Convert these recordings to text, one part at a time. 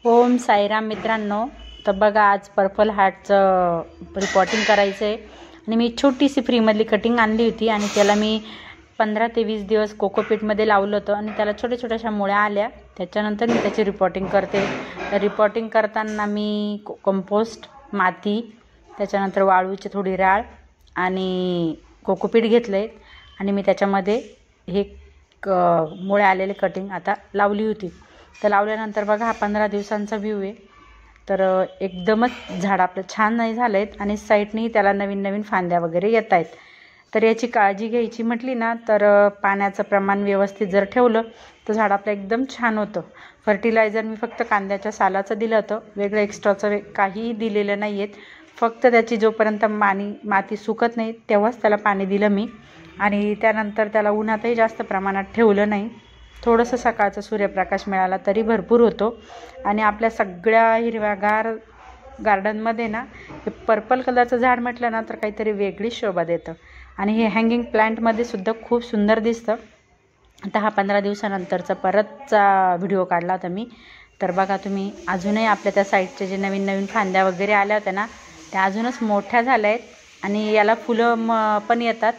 ओम साईराम मित्रांनो, तर बघा आज पर्पल हार्टचं रिपोर्टिंग करायचं आहे आणि मी छोटीशी फ्रीमधली कटिंग आणली होती आणि त्याला मी 15 ते 20 दिवस कोकोपीटमध्ये लावलं होतं आणि त्याला छोट्या छोट्याशा मुळ्या आल्या. त्याच्यानंतर मी त्याची रिपोर्टिंग करते. तर रिपोर्टिंग करताना मी कंपोस्ट, माती, त्याच्यानंतर वाळूची थोडी राळ आणि कोकोपीट घेतलं आहे आणि मी त्याच्यामध्ये हे मुळे आलेले कटिंग आता लावली होती. तर लावल्यानंतर बघा हा 15 दिवसांचा व्ह्यू आहे. तर एकदमच झाड आपलं छान नाही झालं आहेत आणि साईडनी त्याला नवीन नवीन फांद्या वगैरे येत आहेत. तर याची काळजी घ्यायची म्हटली ना तर पाण्याचं प्रमाण व्यवस्थित जर ठेवलं तर झाड आपलं एकदम छान होतं. फर्टिलायझर मी फक्त कांद्याच्या सालाचं दिलं होतं, वेगळं एक्स्ट्राचं काहीही दिलेलं नाही आहेत. फक्त त्याची जोपर्यंत माती सुकत नाही तेव्हाच त्याला पाणी दिलं मी आणि त्यानंतर त्याला उन्हातही जास्त प्रमाणात ठेवलं नाही. थोडंसं सकाळचा सूर्यप्रकाश मिळाला तरी भरपूर होतो. आणि आपल्या सगळ्या हिरव्यागार गार्डनमध्ये ना हे पर्पल कलरचं झाड म्हटलं ना तर काहीतरी वेगळी शोभा देतं आणि हे हँगिंग प्लांटमध्ये सुद्धा खूप सुंदर दिसतं. आता हा 15 दिवसानंतरचा परतचा व्हिडिओ काढला होता मी. तर बघा तुम्ही, अजूनही आपल्या त्या साईडचे जे नवीन नवीन फांद्या वगैरे आल्या होत्या ना त्या अजूनच मोठ्या झाल्या आहेत आणि याला फुलं पण येतात.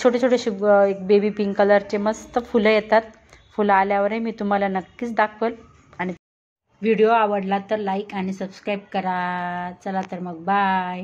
छोटे छोटेसे एक बेबी पिंक कलरचे मस्त फुलं येतात. फुलं आल्यावरही मी तुम्हाला नक्कीच दाखवेल. आणि व्हिडिओ आवडला तर लाईक आणि सबस्क्राईब करा. चला तर मग बाय.